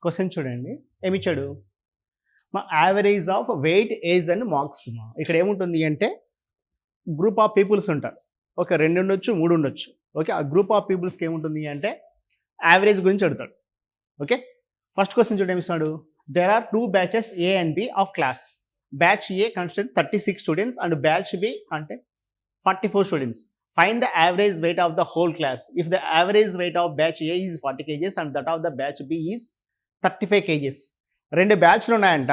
Question చూడండి. ఏమిచ్చాడు? మా average of weight, age and marks. ఇక్కడ ఏముంటుంది అంటే గ్రూప్ ఆఫ్ పీపుల్స్ ఉంటారు. ఒక 2 ఉండొచ్చు, 3 ఉండొచ్చు. ఓకే, ఆ గ్రూప్ ఆఫ్ పీపుల్స్కి ఏముంటుంది అంటే యావరేజ్ గురించి అడుగుతాడు. ఓకే, ఫస్ట్ క్వశ్చన్ చూడండి ఏమిస్తాడు? There are 2 batches A and B of class. Batch A consider 36 students and batch B అంటే 44 students. Find the average weight of the whole class. If the average weight of batch A is 40 kgs and that of the batch B is 35 kgs. 2 బ్యాచ్లు ఉన్నాయంట.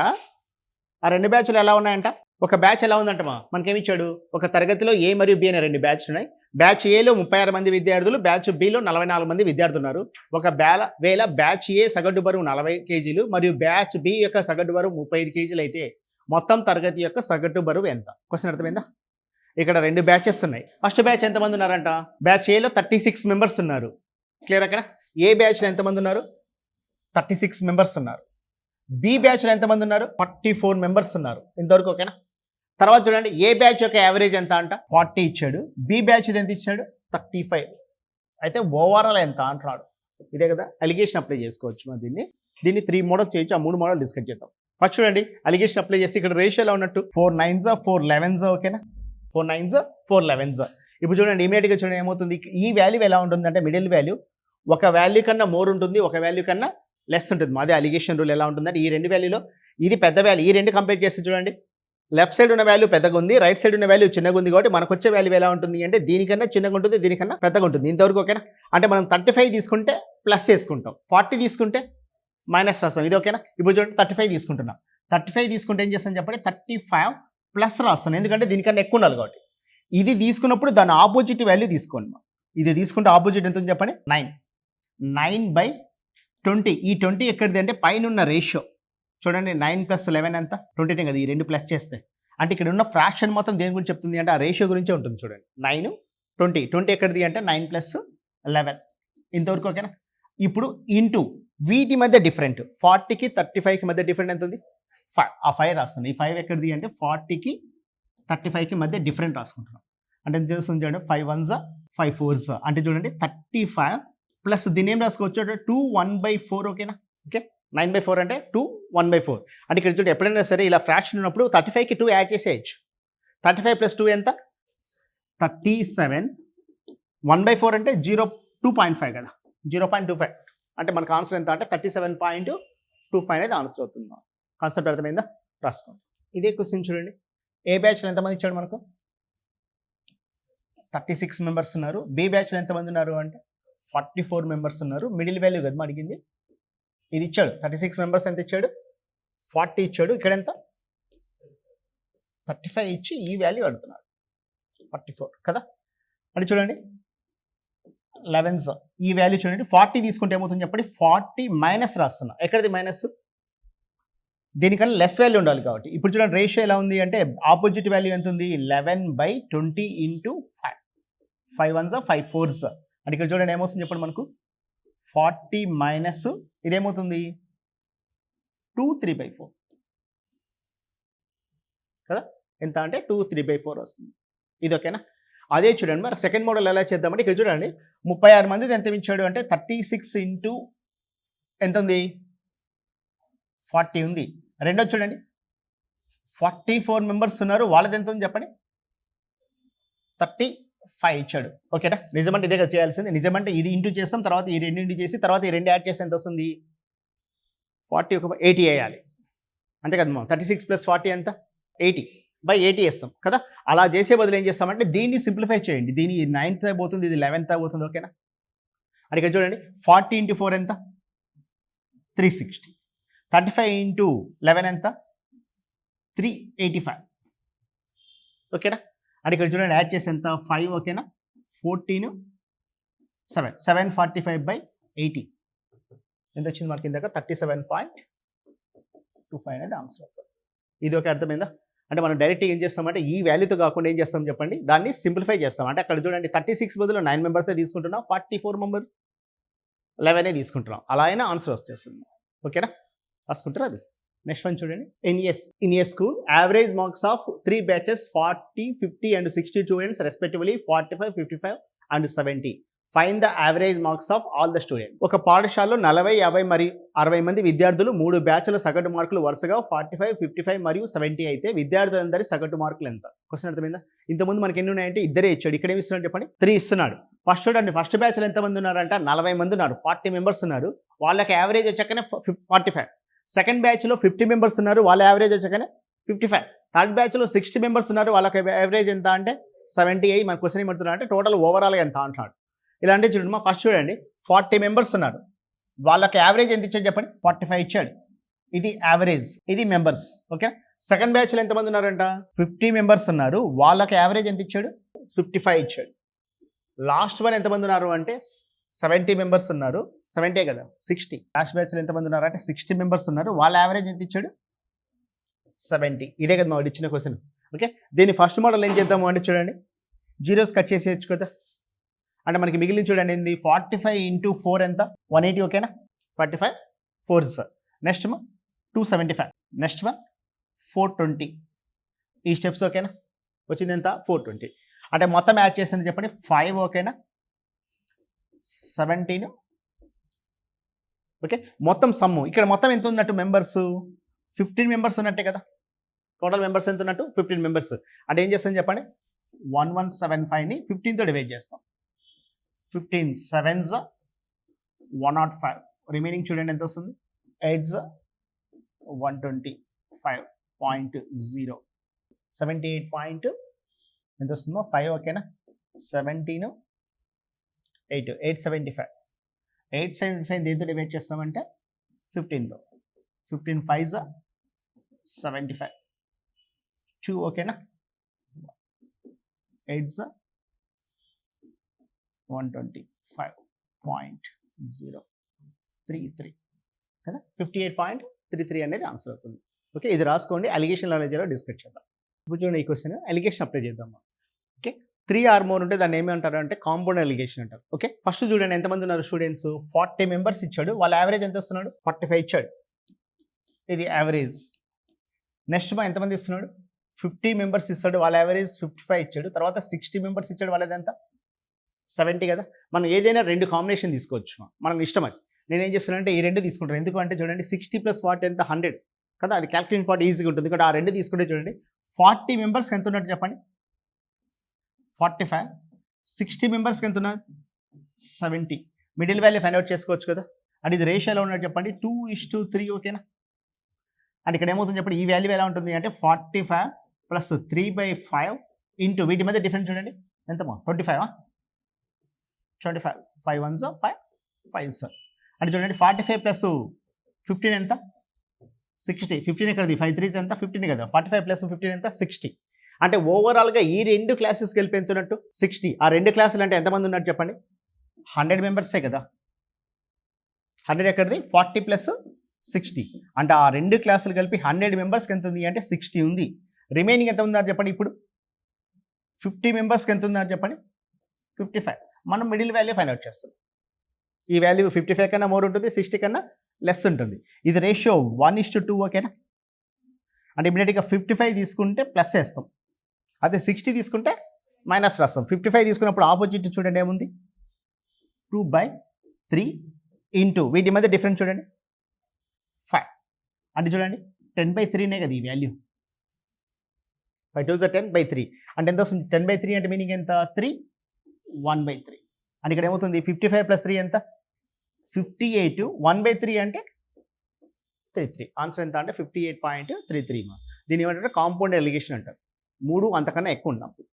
ఆ 2 బ్యాచ్లు ఎలా ఉన్నాయంట? ఒక batch ఎలా ఉందంటమా? మనకేమిచ్చాడు? ఒక తరగతిలో ఏ మరియు బి అనే 2 బ్యాచ్లు ఉన్నాయి. బ్యాచ్ ఏలో 36 మంది విద్యార్థులు, బ్యాచ్ బిలో 44 మంది విద్యార్థులు ఉన్నారు. ఒకవేళ బ్యాచ్ ఏ సగటు బరువు 40 కేజీలు మరియు బ్యాచ్ బి యొక్క సగటు బరువు 35 కేజీలు అయితే మొత్తం తరగతి యొక్క సగటు బరువు ఎంత? క్వశ్చన్ అర్థమైందా? ఇక్కడ 2 బ్యాచెస్ ఉన్నాయి. ఫస్ట్ బ్యాచ్ ఎంతమంది ఉన్నారంట? బ్యాచ్ ఏలో 36 మెంబర్స్ ఉన్నారు. క్లియర్ అక్కడ? ఏ బ్యాచ్లో ఎంతమంది ఉన్నారు? 36 మెంబర్స్ ఉన్నారు. బి బ్యాచ్లో ఎంతమంది ఉన్నారు? 44 మెంబర్స్ ఉన్నారు. ఇంతవరకు ఓకేనా? తర్వాత చూడండి, ఏ బ్యాచ్ యొక్క యావరేజ్ ఎంత అంట? 40 ఇచ్చాడు. బి బ్యాచ్ ఎంత ఇచ్చాడు? 35. అయితే ఓవరాల్ ఎంత అంటున్నాడు. ఇదే కదా అలిగేషన్ అప్లై చేసుకోవచ్చు. మనం దీన్ని 3 మోడల్స్ చేయొచ్చు. ఆ 3 మోడల్ డిస్కస్ చేద్దాం. ఫస్ట్ చూడండి, అలిగేషన్ అప్లై చేసి ఇక్కడ రేషియోలో ఉన్నట్టు 4 9s 4 11s. ఓకేనా? 4 9s 4 11s. ఇప్పుడు చూడండి, ఇమీడియట్గా చూడండి ఏమవుతుంది. ఈ వాల్యూ ఎలా ఉంటుంది అంటే మిడిల్ వాల్యూ ఒక వాల్యూ కన్నా మోర్ ఉంటుంది, ఒక వాల్యూ కన్నా లెస్ ఉంటుంది. మాదే అలిగేషన్ రూల్ ఎలా ఉంటుందంటే ఈ 2 వాల్యూలో ఇది పెద్ద వాల్యూ. ఈ 2 కంపేర్ చేస్తే చూడండి, లెఫ్ట్ సైడ్ ఉన్న వాల్యూ పెద్దగా ఉంది, రైట్ సైడ్ ఉన్న వాల్యూ చిన్నగా ఉంది. కాబట్టి మనకు వచ్చే వాల్యూ ఎలా ఉంటుంది అంటే దీనికన్నా చిన్నగా ఉంటుంది, దీనికన్నా పెద్దగా ఉంటుంది. ఇంతవరకు ఓకేనా? అంటే మనం 35 తీసుకుంటే ప్లస్ చేసుకుంటాం, 40 తీసుకుంటే మైనస్ రాస్తాం. ఇది ఓకేనా? ఇప్పుడు చూడండి 35 తీసుకుంటున్నాం. 35 తీసుకుంటే ఏం చేస్తాం చెప్పండి? 35 ప్లస్ రాస్తాను, ఎందుకంటే దీనికన్నా ఎక్కువ ఉండాలి కాబట్టి. ఇది తీసుకున్నప్పుడు దాని ఆపోజిట్ వాల్యూ తీసుకోండి. ఇది తీసుకుంటే ఆపోజిట్ ఎంత చెప్పండి? 9/20. ఈ 20 ఎక్కడిది అంటే పైన ఉన్న రేషియో చూడండి. 9 + 11 ఎంత? 20 కదా. ఈ 2 ప్లస్ చేస్తే అంటే ఇక్కడ ఉన్న ఫ్రాక్షన్ మొత్తం దేని గురించి చెప్తుంది అంటే ఆ రేషియో గురించే ఉంటుంది. చూడండి 9 20 ఎక్కడిది అంటే 9 + 11. ఇంతవరకు ఓకేనా? ఇప్పుడు ఇంటూ వీటి మధ్య డిఫరెంట్ 40కి 35కి మధ్య డిఫరెంట్ ఎంత ఉంది? 5. ఆ 5 రాస్తుంది. ఈ 5 ఎక్కడిది అంటే 40కి 35కి మధ్య డిఫరెంట్ రాసుకుంటున్నాం. అంటే ఎంత చేస్తుంది చూడండి? 5 1s 5 4s అంటే చూడండి 35 ప్లస్ దీని ఏం రాసుకోవచ్చు అంటే 2 1/4. ఓకేనా? ఓకే, 9/4 అంటే 2 1/4. అంటే ఇక్కడ చూడండి, ఎప్పుడైనా సరే ఇలా ఫ్రాక్షన్ ఉన్నప్పుడు 35కి 2 యాడ్ చేసేయచ్చు. 35 + 2 ఎంత? 37. 1/4 అంటే 2.5 కదా, 0.25. అంటే మనకు ఆన్సర్ ఎంత అంటే 37.25 అనేది ఆన్సర్ అవుతుంది. కాన్సెప్ట్ అర్థమైందా? రాసుకోండి. ఇదే క్వశ్చన్ చూడండి, ఏ బ్యాచ్లో ఎంతమంది ఇచ్చాడు మనకు? 36 మెంబర్స్ ఉన్నారు. బి బ్యాచ్లో ఎంతమంది ఉన్నారు అంటే 44 మెంబర్స్ ఉన్నారు. మిడిల్ వాల్యూ కదా మా అడిగింది. ఇది ఇచ్చాడు 36 మెంబర్స్ ఎంత ఇచ్చాడు? 40 ఇచ్చాడు. ఇక్కడ ఎంత? 35 ఇచ్చి ఈ వాల్యూ అడుగుతున్నాడు 44 కదా. అంటే చూడండి 11s ఈ వాల్యూ చూడండి. 40 తీసుకుంటే ఏమవుతుంది చెప్పండి? 40 మైనస్ రాస్తున్నా. ఎక్కడిది మైనస్? దీనికన్నా లెస్ వాల్యూ ఉండాలి కాబట్టి. ఇప్పుడు చూడండి రేషియో ఎలా ఉంది అంటే ఆపోజిట్ వాల్యూ ఎంత ఉంది? 11/20 × 5. 5 1s 5 4s. అంటే ఇక్కడ చూడండి ఏమవుతుంది చెప్పండి మనకు? 40 మైనస్ ఇదేమవుతుంది? 2 3/4 కదా. ఎంత అంటే 2 3/4 వస్తుంది. ఇది ఓకేనా? అదే చూడండి మరి సెకండ్ మోడల్ ఎలా చేద్దామంటే ఇక్కడ చూడండి 36 మంది ఎంత ఇచ్చాడు అంటే 36 × ఎంత ఉంది? 40 ఉంది. రెండోది చూడండి 44 మెంబర్స్ ఉన్నారు. వాళ్ళది ఎంత ఉంది చెప్పండి? 35 ఇచ్చాడు. ఓకేనా? నిజమంటే ఇదే కదా చేయాల్సింది. నిజమంటే ఇది ఇంటూ చేస్తాం, తర్వాత ఈ 2 ఇంటూ చేసి తర్వాత ఈ 2 యాడ్ చేస్తే ఎంత వస్తుంది? 40 ఒక 80 వేయాలి. అంతే కదా. 36 + 40 ఎంత? 80/80 వేస్తాం కదా. అలా చేసే బదులు ఏం చేస్తామంటే దీన్ని సింప్లిఫై చేయండి. దీని 9th అయిపోతుంది, ఇది 11th అయిపోతుంది. ఓకేనా? అంటే ఇక్కడ చూడండి 40 × 4 ఎంత? 360. 35 × 11 ఎంత? 385. ఓకేనా? అంటే ఇక్కడ చూడండి యాడ్ చేసి ఎంత? 5. ఓకేనా? 14 7 745/80 ఎంత వచ్చింది మనకి? ఇందాక 37.25 అనేది ఆన్సర్ అవుతుంది. ఇది ఓకే, అర్థమైందా? అంటే మనం డైరెక్ట్గా ఏం చేస్తామంటే ఈ వాల్యూతో కాకుండా ఏం చేస్తాం చెప్పండి? దాన్ని సింప్లిఫై చేస్తాం. అంటే అక్కడ చూడండి 36 బదులు 9 మెంబర్సే తీసుకుంటున్నాం, 44 మెంబర్ 11 తీసుకుంటున్నాం. అలా అయినా ఆన్సర్ వచ్చేస్తుంది. ఓకేనా? రాసుకుంటారు అది. నెక్స్ట్ వన్ చూడండి. In a school average marks of 3 batches 40 50 and 60 students respectively 45 55 and 70. Find the average marks of all the student. ఒక పాఠశాలలో 40, 50 మరియు 60 మంది విద్యార్థులు 3 బ్యాచ్ల సగటు మార్కులు వరుసగా 45, 55 మరియు 70 అయితే విద్యార్థులందరి సగటు మార్కులు ఎంత? క్వశ్చన్ అర్థమైందా? ఇంతకుముందు మనకి ఎన్ని ఉన్నాయంటే ఇద్దరే ఇచ్చాడు. ఇక్కడ ఏమి ఇస్తున్నాడు చెప్పండి? 3 ఇస్తున్నాడు. ఫస్ట్ చూడండి, ఫస్ట్ బ్యాచ్లో ఎంతమంది ఉన్నారంట? 40 మంది ఉన్నారు, 40 మెంబర్స్ ఉన్నారు. వాళ్ళకి యావరేజ్ వచ్చాకనే 45. సెకండ్ బ్యాచ్లో 50 మెంబర్స్ ఉన్నారు, వాళ్ళ యావరేజ్ వచ్చాకనే 55. థర్డ్ బ్యాచ్లో 60 మెంబర్స్ ఉన్నారు, వాళ్ళకి యావరేజ్ ఎంత అంటే 78. మన క్వశ్చన్ ఏమంటున్నా అంటే టోటల్ ఓవరాల్గా ఎంత అంటున్నాడు. ఇలా అంటే చూడండి, ఫస్ట్ చూడండి 40 మెంబర్స్ ఉన్నారు, వాళ్ళకి యావరేజ్ ఎంత ఇచ్చాడు చెప్పండి? 45 ఇచ్చాడు. ఇది యావరేజ్, ఇది మెంబర్స్. ఓకే. సెకండ్ బ్యాచ్లో ఎంతమంది ఉన్నారంట? 50 మెంబర్స్ ఉన్నారు, వాళ్ళకి యావరేజ్ ఎంత ఇచ్చాడు? 55 ఇచ్చాడు. లాస్ట్ వన్ ఎంతమంది ఉన్నారు అంటే 70 మెంబర్స్ ఉన్నారు, 70 కదా 60. లాస్ట్ బ్యాచ్లో ఎంతమంది ఉన్నారు అంటే 60 మెంబర్స్ ఉన్నారు, వాళ్ళ యావరేజ్ ఎంత ఇచ్చాడు? 70. ఇదే కదా మాకు ఇచ్చిన క్వశ్చన్. ఓకే. దీని ఫస్ట్ మోడల్ ఏం చేద్దాము అంటే చూడండి, జీరోస్ కట్ చేసేయచ్చు కదా. అంటే మనకి మిగిలిన చూడండి ఏంది? 45 ఇంటూ 4 ఎంత? 180. ఓకేనా? 45 4s. నెక్స్ట్ 275. నెక్స్ట్ 420. ఈ స్టెప్స్ ఓకేనా? వచ్చింది ఎంత? 420. అంటే మొత్తం యాడ్ చేసింది చెప్పండి 5. ఓకేనా? 17. ఓకే. మొత్తం సమ్ము ఇక్కడ మొత్తం ఎంత ఉన్నట్టు? మెంబర్స్ 15 మెంబర్స్ ఉన్నట్టే కదా. టోటల్ మెంబర్స్ ఎంత ఉన్నట్టు? 15 మెంబర్స్. అంటే ఏం చేస్తాం చెప్పండి? 1175ని 15తో డివైడ్ చేస్తాం. 15 7s 105. రిమైనింగ్ చూడండి ఎంత వస్తుంది? 8s 125.0. 78 పాయింట్ ఎంత వస్తుందో 5. ఓకేనా? 17 8 875. 875 దేంతో డివైడ్ చేస్తామంటే 15తో. 15 5s 75. 2. ఓకేనా? 8s 125.033 కదా. 58.33 అనేది ఆన్సర్ అవుతుంది. ఓకే. ఇది రాసుకోండి, అలిగేషన్ నాలెడ్జ్లో డిస్కస్ చేద్దాం. ఇప్పుడు చూడండి ఈ క్వశ్చన్, అలిగేషన్ అప్లై చేద్దాం. ఓకే. 3 ఆర్ మోర్ ఉంటే దాన్ని ఏమంటారు అంటే కాంపౌండ్ అలిగేషన్ అంటారు. ఓకే. ఫస్ట్ చూడండి ఎంతమంది ఉన్నారు స్టూడెంట్స్? 40 మెంబర్స్ ఇచ్చాడు, వాళ్ళ యావరేజ్ ఎంత ఇస్తున్నాడు? 45 ఇచ్చాడు. ఇది యావరేజ్. నెక్స్ట్ ఎంతమంది ఇస్తున్నాడు? 50 మెంబర్స్ ఇస్తాడు, వాళ్ళ యావరేజ్ 55 ఇచ్చాడు. తర్వాత 60 మెంబర్స్ ఇచ్చాడు, వాళ్ళది ఎంత? 70 కదా. మనం ఏదైనా 2 కాంబినేషన్ తీసుకోవచ్చు, మనం ఇష్టం అది. నేను ఏం చేస్తానంటే ఈ 2 తీసుకుంటాను. ఎందుకు అంటే చూడండి 60 + 40 ఎంత? 100 కదా. అది క్యాల్కులేషన్ పార్ట్ ఈజీగా ఉంటుంది. ఇక్కడ ఆ 2 తీసుకుంటే చూడండి 40 మెంబర్స్కి ఎంత ఉన్నట్టు చెప్పండి? 45. 60 మెంబర్స్కి ఎంత ఉన్నది? 70. మిడిల్ వాల్యూ ఫైండ్ అవుట్ చేసుకోవచ్చు కదా. అంటే ఇది రేషియోలో ఉన్నట్టు చెప్పండి 2:3. ఓకేనా. అంటే ఇక్కడ ఏమవుతుంది చెప్పండి? ఈ వాల్యూ ఎలా ఉంటుంది అంటే 45 + 3/5 ఇంటూ వీటి మధ్య డిఫరెన్స్ చూడండి ఎంతమో 25. 25 5 1s 5 5s. అంటే చూడండి 45 + 15 ఎంత? 60. 15 ఎక్కడది? 5 3s ఎంత? 15 కదా. 45 + 15 ఎంత? 60. అంటే ఓవరాల్గా ఈ 2 క్లాసెస్కి వెళ్ళి ఎంతున్నట్టు? 60. ఆ 2 క్లాసులు అంటే ఎంతమంది ఉన్నట్టు చెప్పండి? 100 మెంబర్సే కదా. 100 ఎక్కడిది? 40 + 60. అంటే ఆ 2 క్లాసులు కలిపి 100 మెంబర్స్కి ఎంత ఉంది అంటే 60 ఉంది. రిమైనింగ్ ఎంత ఉన్నారు చెప్పండి? ఇప్పుడు 50 మెంబర్స్కి ఎంత ఉన్నారు చెప్పండి? 55. మనం మిడిల్ వాల్యూ ఫైండ్ అవుట్ చేస్తాం. ఈ వాల్యూ 55 కన్నా మోర్ ఉంటుంది, 60 కన్నా లెస్ ఉంటుంది. ఇది రేషియో 1:2. ఓకేనా. అంటే ఇమీడియట్గా 55 తీసుకుంటే ప్లస్ వేస్తాం, అదే 60 తీసుకుంటే మైనస్ రాస్తాం. 55 తీసుకున్నప్పుడు ఆపోజిట్ చూడండి ఏముంది? 2/3 ఇంటూ వీటి మధ్య డిఫరెన్స్ చూడండి 5. అంటే చూడండి 10/3నే కదా ఈ వాల్యూ. 5 2s 10/3. అంటే ఎంత వస్తుంది? 10/3 అంటే మీనింగ్ ఎంత? 3 1/3. అంటే ఇక్కడ ఏమవుతుంది? 55 + 3 ఎంత? 58. 1/3 అంటే 33. ఆన్సర్ ఎంత అంటే 58.33. దీని ఏమంటారు? కాంపౌండ్ అలిగేషన్ అంటారు. 3 అంతకన్నా ఎక్కువ ఉన్నప్పుడు.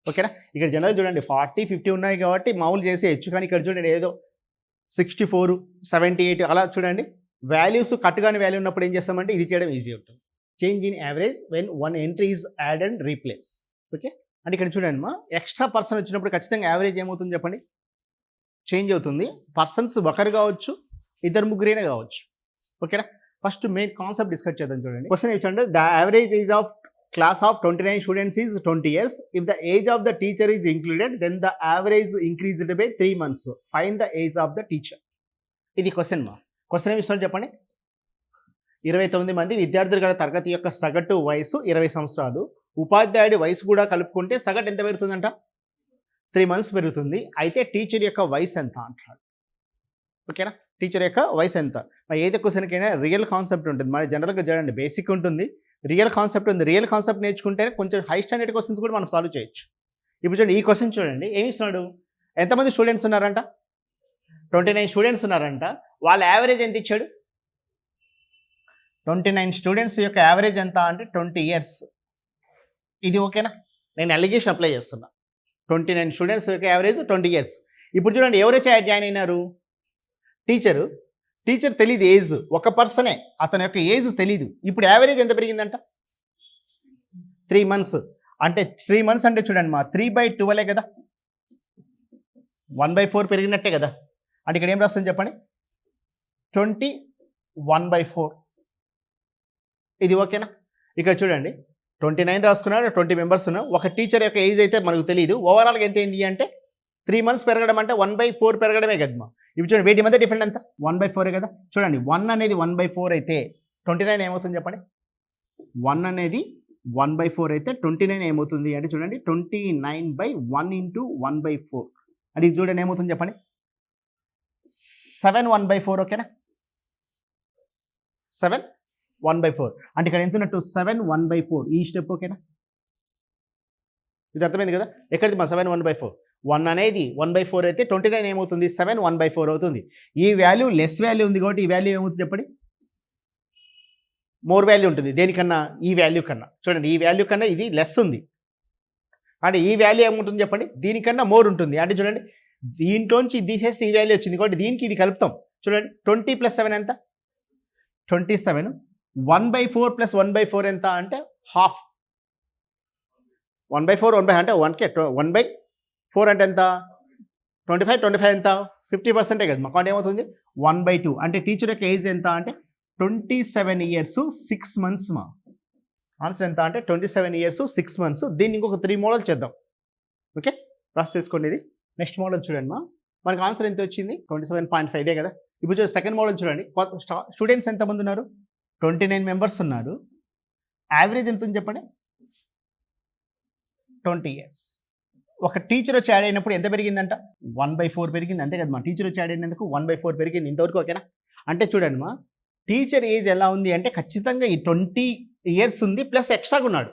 ఓకేనా. ఇక్కడ జనరల్ చూడండి 40 50 ఉన్నాయి కాబట్టి మామూలు చేసేయచ్చు. కానీ ఇక్కడ చూడండి ఏదో 64 78 అలా చూడండి వాల్యూస్ కట్టుగాని వాల్యూ ఉన్నప్పుడు ఏం చేస్తామంటే ఇది చేయడం ఈజీ ఉంటుంది. Change in average when 1 entry is add and replace. Okay. అంటే ఇక్కడ చూడండి ఎక్స్ట్రా పర్సన్ వచ్చినప్పుడు ఖచ్చితంగా యావరేజ్ ఏమవుతుంది చెప్పండి? చేంజ్ అవుతుంది. పర్సన్స్ ఒకరు కావచ్చు, 2 ముగ్గురైనా కావచ్చు. ఓకేనా. ఫస్ట్ మెయిన్ కాన్సెప్ట్ డిస్కస్ చేద్దాం. చూడండి క్వశ్చన్ ఏంటంటే the average age of class of 29 students is 20 years. If the age of the teacher is included then the average increased by 3 months. Find the age of the teacher. ఇది question question ఏమి ఇస్తాడు చెప్పండి? 29 మంది విద్యార్థులు గల తరగతి యొక్క సగటు వయసు 20 సంవత్సరాలు. ఉపాధ్యాయుడి వయసు కూడా కలుపుకుంటే సగటు ఎంత పెరుగుతుందంట? 3 మంత్స్ పెరుగుతుంది. అయితే టీచర్ యొక్క వయసు ఎంత అంటున్నాడు. ఓకేనా, టీచర్ యొక్క వయసు ఎంత. మరి ఏదో క్వశ్చన్కైనా రియల్ కాన్సెప్ట్ ఉంటుంది. మరి జనరల్గా చూడండి బేసిక్ ఉంటుంది, రియల్ కాన్సెప్ట్ ఉంది. రియల్ కాన్సెప్ట్ నేర్చుకుంటేనే కొంచెం హై స్టాండర్డ్ క్వశ్చన్స్ కూడా మనం సాల్వ్ చేయొచ్చు. ఇప్పుడు చూడండి ఈ క్వశ్చన్ చూడండి, ఏమి ఇస్తున్నాడు, ఎంతమంది స్టూడెంట్స్ ఉన్నారంట, 29 స్టూడెంట్స్ ఉన్నారంట. వాళ్ళ యావరేజ్ ఎంత ఇచ్చాడు, 29 స్టూడెంట్స్ యొక్క యావరేజ్ ఎంత అంటే 20 ఇయర్స్. ఇది ఓకేనా, నేను అలిగేషన్ అప్లై చేస్తున్నా. 29 స్టూడెంట్స్ యొక్క యావరేజ్ 20 ఇయర్స్. ఇప్పుడు చూడండి ఎవరైతే జాయిన్ అయినారు, టీచర్ తెలియదు ఏజ్, ఒక పర్సనే, అతని యొక్క ఏజ్ తెలియదు. ఇప్పుడు యావరేజ్ ఎంత పెరిగిందంట, 3 మంత్స్. అంటే 3 మంత్స్ అంటే చూడండి మా 3/12 కదా, 1/4 పెరిగినట్టే కదా. అంటే ఇక్కడ ఏం రాస్తుంది చెప్పండి, 21/4. ఇది ఓకేనా. ఇక్కడ చూడండి 29 రాసుకున్నాడు, 20 మెంబర్స్ ఉన్నాం. ఒక టీచర్ యొక్క ఏజ్ అయితే మనకు తెలియదు. ఓవరాల్గా ఎంత అయింది అంటే 3 మంత్స్ పెరగడం అంటే 1/4 పెరగడమే కదమ్మా. ఇప్పుడు చూడండి వీటి మధ్య డిఫరెంట్ ఎంత, 1/4 కదా. చూడండి 1 అనేది 1/4 అయితే 29 ఏమవుతుంది చెప్పండి. 1 అనేది 1/4 అయితే 29 ఏమవుతుంది అంటే చూడండి 29/1 × 1/4 అంటే ఇది చూడండి ఏమవుతుంది చెప్పండి, 7 1/4. ఓకేనా, 7 1/4 అంటే ఇక్కడ ఎంత ఉన్నట్టు 7 1/4 ఈ స్టెప్. ఓకేనా, ఇది అర్థమైంది కదా. ఎక్కడిది మా 7 1/4, 1 అనేది 1/4 అయితే 29 ఏమవుతుంది, 7 1/4 అవుతుంది. ఈ వాల్యూ లెస్ వాల్యూ ఉంది కాబట్టి ఈ వాల్యూ ఏమవుతుంది చెప్పండి, మోర్ వాల్యూ ఉంటుంది. దేనికన్నా, ఈ వాల్యూ కన్నా. చూడండి ఈ వాల్యూ కన్నా ఇది లెస్ ఉంది, అంటే ఈ వాల్యూ ఏముంటుంది చెప్పండి, దీనికన్నా మోర్ ఉంటుంది. అంటే చూడండి దీంట్లోంచి తీసేస్తే ఈ వాల్యూ వచ్చింది కాబట్టి దీనికి ఇది కలుపుతాం. చూడండి 20 + 7 ఎంత, 27. 1/4 + 1/4 ఎంత అంటే హాఫ్. 1/4 అంటే 1/4 అంటే ఎంత, 25 ఎంత, 50% కదా. మా అకౌంట్ ఏమవుతుంది 1/2. అంటే టీచర్ యొక్క ఏజ్ ఎంత అంటే 27 ఇయర్స్ 6 మంత్స్. మా ఆన్సర్ ఎంత అంటే 27 ఇయర్స్ 6 మంత్స్. దీన్ని ఇంకొక 3 మోడల్ చేద్దాం. ఓకే, ప్రాసెస్ చేసుకోండి. ఇది నెక్స్ట్ మోడల్ చూడండి మా, మనకు ఆన్సర్ ఎంత వచ్చింది 27.5 ఇదే కదా. ఇప్పుడు చూడండి సెకండ్ మోడల్ చూడండి, స్టూడెంట్స్ ఎంతమంది ఉన్నారు, 29 మెంబర్స్ ఉన్నారు. యావరేజ్ ఎంత ఉంది చెప్పండి, 20 ఇయర్స్. ఒక టీచర్ వచ్చి యాడ్ అయినప్పుడు ఎంత పెరిగిందంట, 1/4 పెరిగింది. అంతే కదా మా, టీచర్ వచ్చి యాడ్ అయినందుకు 1/4 పెరిగింది ఇంతవరకు. ఓకేనా, అంటే చూడండి మా టీచర్ ఏజ్ ఎలా ఉంది అంటే ఖచ్చితంగా ఈ 20 ఇయర్స్ ఉంది ప్లస్ ఎక్స్ట్రాగా ఉన్నాడు.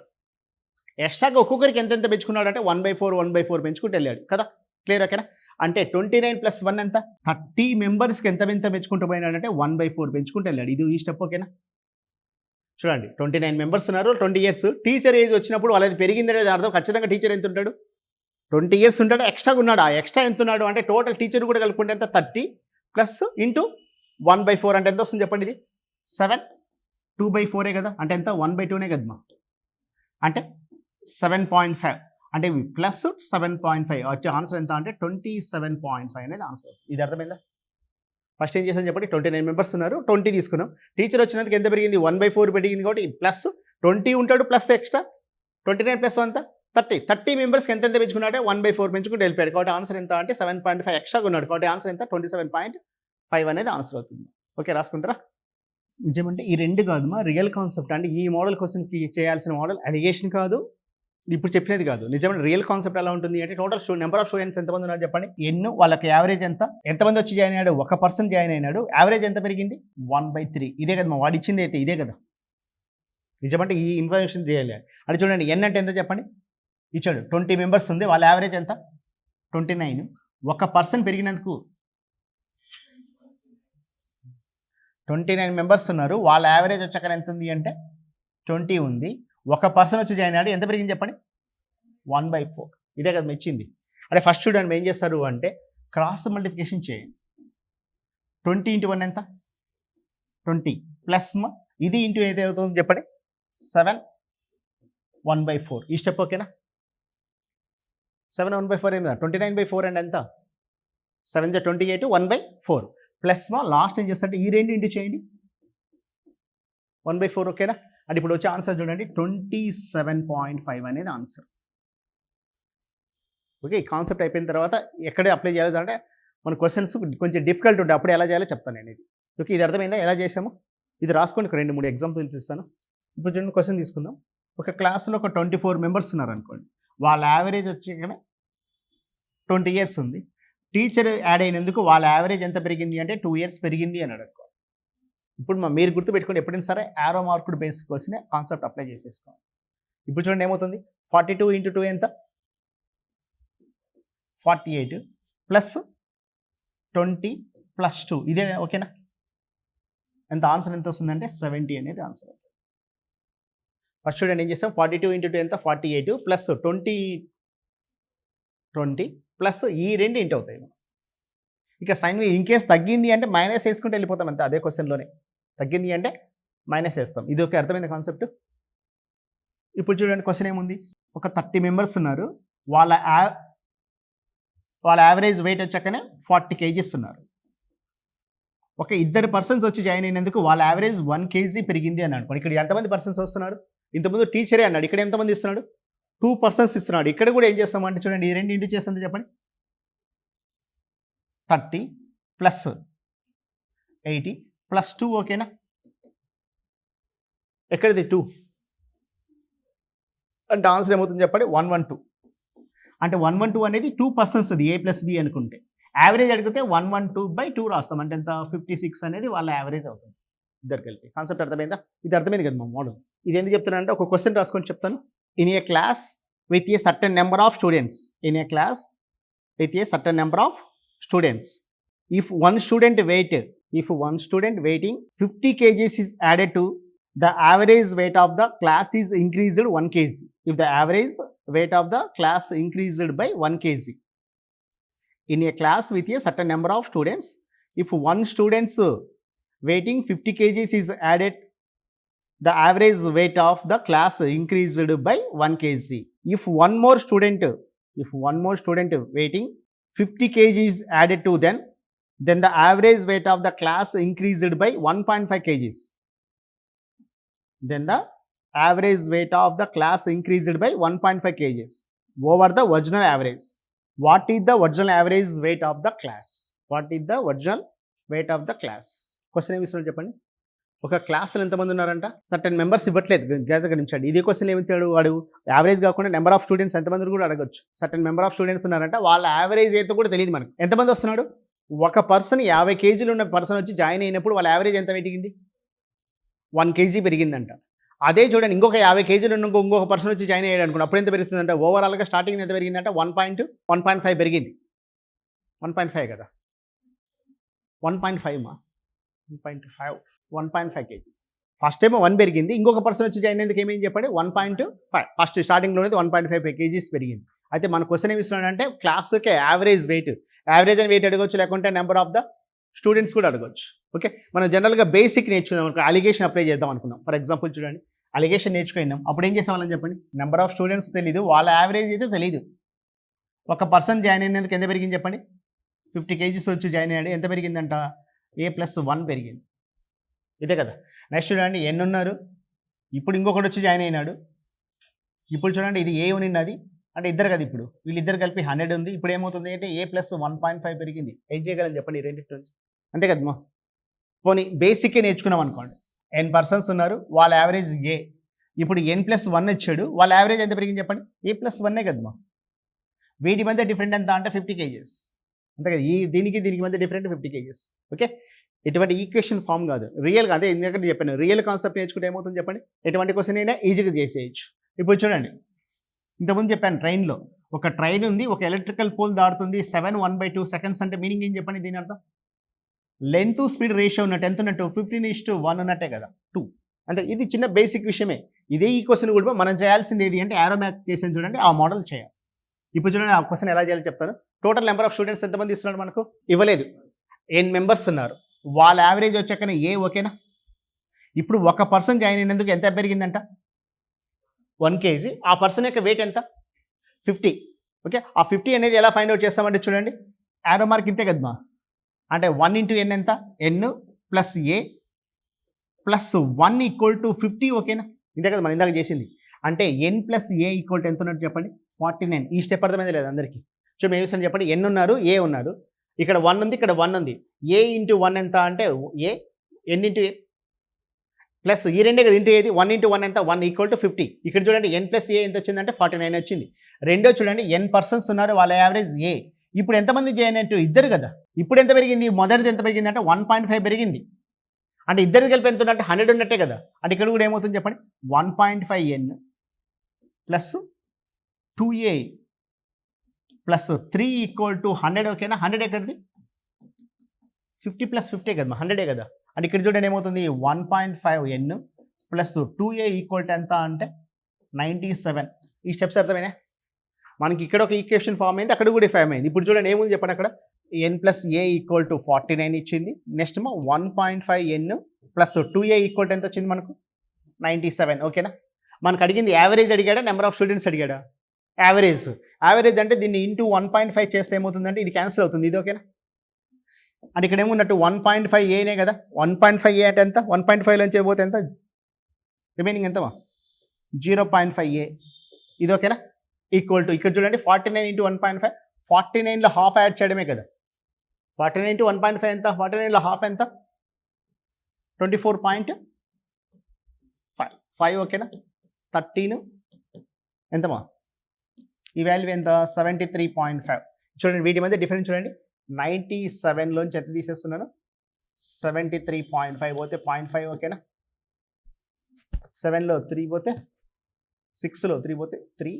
ఎక్స్ట్రాగా ఒక్కొక్కరికి ఎంత పెంచుకున్నాడు అంటే 1/4 పెంచుకుంటూ వెళ్ళాడు కదా. క్లియర్. ఓకేనా, అంటే 29 + 1 ఎంత, 30 మెంబర్స్కి ఎంత పెంచుకుంటూ పోయినాడంటే 1/4 పెంచుకుంటూ వెళ్ళాడు. ఇది ఈ స్టెప్. ఓకేనా, చూడండి 29 మెంబర్స్ ఉన్నారు, 20 ఇయర్స్. టీచర్ ఏజ్ వచ్చినప్పుడు వాళ్ళది పెరిగింది అనేది అర్థం. ఖచ్చితంగా టీచర్ ఎంత ఉంటాడు, 20 ఇయర్స్ ఉంటాడు, ఎక్స్ట్రాగా ఉన్నాడు. ఆ ఎక్స్ట్రా ఎంత ఉన్నాడు అంటే టోటల్ టీచర్ కూడా కలుపుకుంటే ఎంత, 30 + 1/4 అంటే ఎంత వస్తుంది చెప్పండి. ఇది 7 2/4 కదా, అంటే ఎంత 1/2 కదమ్మా. అంటే 7.5 అంటే ప్లస్ 7.5 వచ్చే ఆన్సర్ ఎంత అంటే 27.5 అనేది ఆన్సర్. ఇది అర్థమైందా. ఫస్ట్ ఏం చేసాను చెప్పండి, 29 మెంబర్స్ ఉన్నారు, 20 తీసుకున్నాం. టీచర్ వచ్చినందుకు ఎంత పెరిగింది, 1/4 పెరిగింది కాబట్టి ప్లస్ 20 ఉంటాడు ప్లస్ ఎక్స్ట్రా 29 + 1 ఎంత 30 మెంబర్స్కి ఎంత పెంచుకున్నాడే 1/4 పెంచుకుంటూ వెళ్ళిపోయాడు. కాబట్టి ఆన్సర్ ఎంత అంటే 7.5 ఎక్స్ట్రాగా ఉన్నాడు. కాబట్టి ఆన్సర్ ఎంత 27.5 అనేది ఆన్సర్ అవుతుంది. ఓకే, రాసుకుంటారా. నిజమంటే ఈ రెండు కాదు మా రియల్ కాన్సెప్ట్. అంటే ఈ మోడల్ క్వశ్చన్స్కి చేయాల్సిన మోడల్ అలిగేషన్ కాదు, ఇప్పుడు చెప్పినది కాదు. నిజమైన రియల్ కాన్సెప్ట్ ఎలా ఉంటుంది అంటే టోటల్ నెంబర్ ఆఫ్ స్టూడెంట్స్ ఎంతమంది ఉన్నారు చెప్పండి, ఎన్నో వాళ్ళకి యావరేజ్ ఎంత, ఎంతమంది వచ్చి జాయిన్ అయ్యాడు, ఒక పర్సన్ జాయిన్ అయినాడు, యావరేజ్ ఎంత పెరిగింది 1/3. ఇదే కదా మా వాడు ఇచ్చింది అయితే ఇదే కదా. నిజమంటే ఈ ఇన్ఫర్మేషన్ చేయాలి. అంటే చూడండి ఎన్ అంటే ఎంత చెప్పండి, ఇచ్చాడు 20 మెంబర్స్ ఉంది, వాళ్ళ యావరేజ్ ఎంత 29. ఒక పర్సన్ పెరిగినందుకు 29 మెంబర్స్ ఉన్నారు, వాళ్ళ యావరేజ్ వచ్చాక ఎంత ఉంది అంటే 20 ఉంది. ఒక పర్సన్ వచ్చి జాయిన్ అయ్యాడు, ఎంత పెరిగింది చెప్పండి 1/4. ఇదే కదా ఇచ్చింది. అంటే ఫస్ట్ చూడండి ఏం చేస్తారు అంటే క్రాస్ మల్టిప్లికేషన్ చేయండి. 20 × 1 ఎంత 20 ప్లస్ ఇది ఇంటూ ఏది అవుతుంది చెప్పండి 7 1/4 ఈ స్టెప్. ఓకేనా, 7 1/4 ఏమి 29/4 అండ్ ఎంత 7 28 1/4 ప్లస్ లాస్ట్ ఏం చేస్తారంటే ఈ రెండు ఇంటూ చేయండి 1/4. ఓకేనా, అంటే ఇప్పుడు వచ్చే ఆన్సర్ చూడండి 27.5 అనేది ఆన్సర్. ఓకే, ఈ కాన్సెప్ట్ అయిపోయిన తర్వాత ఎక్కడ అప్లై చేయాలి అంటే మన క్వశ్చన్స్ కొంచెం డిఫికల్ట్ ఉంటాయి, అప్పుడు ఎలా చేయాలో చెప్తాను నేను. ఇది ఓకే, ఇది అర్థమైందా ఎలా చేసాము. ఇది రాసుకోండి, 2-3 ఎగ్జాంపుల్స్ ఇస్తాను. ఇప్పుడు చూడండి క్వశ్చన్ తీసుకుందాం. ఒక క్లాస్లో ఒక 24 మెంబర్స్ ఉన్నారు అనుకోండి, వాళ్ళ యావరేజ్ వచ్చి ఇక్కడ 20 ఇయర్స్ ఉంది. టీచర్ యాడ్ అయినందుకు వాళ్ళ యావరేజ్ ఎంత పెరిగింది అంటే 2 ఇయర్స్ పెరిగింది అని అడుగుతారు. ఇప్పుడు మీరు గుర్తుపెట్టుకోండి, ఎప్పుడైనా సరే arrow marked basic question concept apply చేసేసుకోండి. ఇప్పుడు చూడండి ఏమవుతుంది, 42 × 2 ఎంత, 48 ప్లస్ 20 ప్లస్ 2 ఇదే ఓకేనా. ఎంత ఆన్సర్ ఎంత వస్తుందంటే 70 అనేది ఆన్సర్ అవుతుంది. ఫస్ట్ చూడండి ఏం చేస్తాం, 42 × 2 ఎంత 48 ప్లస్ 20 ప్లస్ ఈ రెండు ఇంటి అవుతాయి. ఇక సైన్ ఇన్ కేస్ తగ్గింది అంటే మైనస్ వేసుకుంటే వెళ్ళిపోతాం అంతే, అదే క్వశ్చన్లోనే తగ్గింది అంటే మైనస్ వేస్తాం. ఇది ఒక అర్థమైంది కాన్సెప్ట్. ఇప్పుడు చూడండి క్వశ్చన్ ఏముంది, ఒక 30 మెంబర్స్ ఉన్నారు, వాళ్ళ యావరేజ్ వెయిట్ వచ్చాకనే 40 kgs ఉన్నారు. ఒక 2 పర్సన్స్ వచ్చి జాయిన్ అయినందుకు వాళ్ళ యావరేజ్ 1 kg పెరిగింది అని అనుకోండి. ఇక్కడ ఎంతమంది పర్సన్స్ వస్తున్నారు, ఇంతకుముందు టీచరే అన్నాడు, ఇక్కడ ఎంతమంది ఇస్తున్నాడు 2 పర్సన్స్ ఇస్తున్నాడు. ఇక్కడ కూడా ఏం చేస్తామంటే చూడండి, ఈ రెండు ఇంటూ చేస్తుంది చెప్పండి, 30 ప్లస్ 80 ప్లస్ 2 ఓకేనా. ఎక్కడిది 2 అంటే ఆన్సర్ ఏమవుతుంది చెప్పండి, 112. అంటే 112 అనేది 2 పర్సన్స్, అది A + B అనుకుంటే. యావరేజ్ అడిగితే 112/2 రాస్తాం, అంటే ఎంత 56 అనేది వాళ్ళ యావరేజ్ అవుతుంది ఇద్దరు కలిపి. కాన్సెప్ట్ అర్థమైందా, ఇది అర్థమైంది కదా మా మోడల్. ఇది ఎందుకు చెప్తున్నానంటే ఒక క్వశ్చన్ రాసుకొని చెప్తాను. In a class with a certain number of students, in a class with a certain number of students, if one student weighting 50 kgs is added to the average weight of the class is increased 1 kg. If the average weight of the class increased by 1 kg. In a class with a certain number of students, if one student's weighting 50 kgs is added, the average weight of the class increased by 1 kg. If one more student weighting 50 kg is added to then the average weight of the class increased by 1.5 kgs. Then the average weight of the class increased by 1.5 kgs over the original average. What is the original average weight of the class? What is the original weight of the class? Question ఏమి ఇస్తున్నాడు చెప్పండి. ఒక క్లాస్లో ఎంతమంది ఉన్నారంట, certain members ఇవ్వట్లేదు, గమనించండి. ఇదే క్వశ్చన్ ఏమిచ్చాడు వాడు, యావరేజ్ కాకుండా నెంబర్ ఆఫ్ స్టూడెంట్స్ ఎంతమంది కూడా అడగొచ్చు. సర్టెన్ మెంబర్ ఆఫ్ స్టూడెంట్స్ ఉన్నారంట, వాళ్ళ యావరేజ్ అయితే కూడా తెలియదు మనకు. ఎంతమంది వస్తున్నాడు, ఒక పర్సన్ 50 kg ఉన్న పర్సన్ వచ్చి జాయిన్ అయినప్పుడు వాళ్ళ యావరేజ్ ఎంత పెరిగింది, 1 kg పెరిగిందంట. అదే చూడండి, ఇంకొక 50 kg ఉన్న ఇంకొక పర్సన్ వచ్చి జాయిన్ అయ్యాడు అనుకోండి, అప్పుడు ఎంత పెరుగుతుందంట, ఓవరాల్గా స్టార్టింగ్ ఎంత పెరిగిందంట 1.5 పెరిగింది. 1.5 కదా, 1.5 మా 1.5 kgs. ఫస్ట్ ఏమో 1 పెరిగింది, ఇంకొక పర్సన్ వచ్చి జాయిన్ అయ్యేందుకు ఏమేమి చెప్పండి 1.5. ఫస్ట్ స్టార్టింగ్లోనే 1.5 kgs పెరిగింది. అయితే మన క్వశ్చన్ ఏమి ఇస్తున్నాడంటే క్లాస్కి యావరేజ్ అని వెయిట్ అడగవచ్చు, లేకుంటే నెంబర్ ఆఫ్ ద స్టూడెంట్స్ కూడా అడగవచ్చు. ఓకే, మనం జనరల్గా బేసిక్ నేర్చుకుందాం అనుకో, అలిగేషన్ అప్లై చేద్దాం అనుకున్నాం. ఫర్ ఎగ్జాంపుల్ చూడండి, అలిగేషన్ నేర్చుకున్నాం, అప్పుడు ఏం చేసామని చెప్పండి, నెంబర్ ఆఫ్ స్టూడెంట్స్ తెలీదు, వాళ్ళ యావరేజ్ అయితే తెలియదు. ఒక పర్సన్ జాయిన్ అయినందుకు ఎంత పెరిగింది చెప్పండి, 50 kgs వచ్చి జాయిన్ అయ్యాడు, ఎంత పెరిగిందంట A+1 పెరిగింది. ఇదే కదా. నెక్స్ట్ చూడండి, ఎన్ని ఉన్నారు, ఇప్పుడు ఇంకొకటి వచ్చి జాయిన్ అయినాడు. ఇప్పుడు చూడండి, ఇది ఏ ఉన్నది అంటే ఇద్దరు కదా, ఇప్పుడు వీళ్ళిద్దరు కలిపి 100 ఉంది. ఇప్పుడు ఏమవుతుంది అంటే A+1.5 పెరిగింది. ఏం చేయగలని చెప్పండి, ఈ రెండింటి నుంచి అంతే కదమ్మా. పోనీ బేసిక్కే నేర్చుకున్నాం అనుకోండి, n పర్సన్స్ ఉన్నారు, వాళ్ళ యావరేజ్ A. ఇప్పుడు n+1 వచ్చాడు, వాళ్ళ యావరేజ్ ఎంత పెరిగింది చెప్పండి, A+1 కదమ్మా. వీటి మధ్య డిఫరెంట్ ఎంత అంటే 50 kgs అంతే కదా. దీనికి మధ్య డిఫరెంట్ 50 kgs. ఓకే, ఎటువంటి ఈక్వేషన్ ఫామ్ కాదు, రియల్గా అదే ఎందుకంటే చెప్పాను, రియల్ కాన్సెప్ట్ నేర్చుకుంటే ఏమవుతుంది చెప్పండి, ఎటువంటి క్వశ్చన్ అయినా ఈజీగా చేసేయచ్చు. ఇప్పుడు చూడండి, ఇంతకుముందు చెప్పాను, ట్రైన్లో ఒక ట్రైన్ ఉంది, ఒక ఎలక్ట్రికల్ పోల్ దాడుతుంది, 7/1/2 సెకండ్స్ అంటే మీనింగ్ ఏం చెప్పండి, దీని అర్థం లెంత్ స్పీడ్ రేషియో ఉన్నట్టు ఎంత ఉన్నట్టు 15:1 ఉన్నట్టే కదా, 2 అంటే. ఇది చిన్న బేసిక్ విషయమే. ఇదే ఈ క్వశ్చన్ కూడా మనం చేయాల్సింది ఏది అంటే యారో మ్యాథ్ చేసింది చూడండి, ఆ మోడల్ చేయాలి. ఇప్పుడు చూడండి, ఆ క్వశ్చన్ ఎలా చేయాలో చెప్తాను. టోటల్ నెంబర్ ఆఫ్ స్టూడెంట్స్ ఎంతమంది ఇస్తున్నాడు మనకు, ఇవ్వలేదు. n మెంబర్స్ ఉన్నారు, వాళ్ళ యావరేజ్ వచ్చాకనే A ఓకేనా. ఇప్పుడు ఒక పర్సన్ జాయిన్ అయినందుకు ఎంత పెరిగిందంట 1 kg. ఆ పర్సన్ యొక్క వెయిట్ ఎంత 50. ఓకే, ఆ 50 అనేది ఎలా ఫైండ్ అవుట్ చేస్తామంటే చూడండి, యారో మార్క్ ఇంతే కదమ్మా. అంటే 1 × n ఎంత, n + A + 1 = 50 ఓకేనా. ఇంతే కదా మనం ఇందాక చేసింది. అంటే n + A = ఎంత ఉన్నట్టు చెప్పండి, 49. ఈ స్టెప్ అర్థమైంది లేదు అందరికీ. సో మేము ఏమిస్తాను చెప్పండి, n ఉన్నారు, A ఉన్నారు, ఇక్కడ 1 ఉంది, ఇక్కడ 1 ఉంది. A × 1 ఎంత అంటే A, n × A ప్లస్ ఈ రెండే కదా ఇంటూ ఏది, 1 × 1 ఎంత 1 = 50. ఇక్కడ చూడండి n + A ఎంత వచ్చిందంటే 49 వచ్చింది. రెండో చూడండి, n పర్సన్స్ ఉన్నారు, వాళ్ళ యావరేజ్ A. ఇప్పుడు ఎంతమంది జాయిన్ అయ్యారు? ఇద్దరు కదా. ఇప్పుడు ఎంత పెరిగింది? మొదటిది ఎంత పెరిగింది అంటే 1.5 పెరిగింది. అంటే ఇద్దరికి కలిపి ఎంత ఉన్నట్టు 100 ఉన్నట్టే కదా. అంటే ఇక్కడ కూడా ఏమవుతుంది చెప్పండి, 1.5n plus 2a plus 3 equal to 100. ఓకేనా? 100 ఎక్కడిది? 50 ప్లస్ 50 కదా, 100 కదా. అంటే ఇక్కడ చూడండి ఏమవుతుంది, 1.5n plus 2a equal to ఎంత అంటే 97. ఈ స్టెప్స్ అర్థమైనా? మనకి ఇక్కడ ఒక ఈక్వేషన్ ఫామ్ అయింది, అక్కడ కూడా ఫామ్ అయింది. ఇప్పుడు చూడండి ఏముంది చెప్పండి, అక్కడ n plus A equal to 49 ఇచ్చింది. Next 1.5n plus 2a equal to ఎంత వచ్చింది మనకు? 97. ఓకేనా? మనకు అడిగింది యావరేజ్ అడిగాడా, నెంబర్ ఆఫ్ స్టూడెంట్స్ అడిగాడా? యావరేజ్. యావరేజ్ అంటే దీన్ని ఇంటూ 1.5 చేస్తే ఏమవుతుందంటే ఇది క్యాన్సిల్ అవుతుంది. ఇది ఓకేనా? అంటే ఇక్కడ ఏమున్నట్టు 1.5aనే కదా. 1.5a అంటే ఎంత? 1.5 నుంచి పోతే ఎంత? రిమైనింగ్ ఎంతమా? 0.5a. ఇది ఓకేనా? ఈక్వల్ టు ఇక్కడ చూడండి 49 ఇంటూ 1.5, 49లో హాఫ్ యాడ్ చేయడమే కదా. 49 ఇంటూ 1.5 ఎంత? 49లో హాఫ్ ఎంత? 24.5. ఓకేనా? 13 ఎంతమా? ఈ వాల్యూ ఎంత? 73.5. చూడండి వీటి మధ్య డిఫరెన్స్ చూడండి. 97లోంచి ఎంత తీసేస్తున్నాను? 73.5 పోతే 0.5. ఓకేనా? 7లో 3 పోతే 6లో 3 పోతే 3,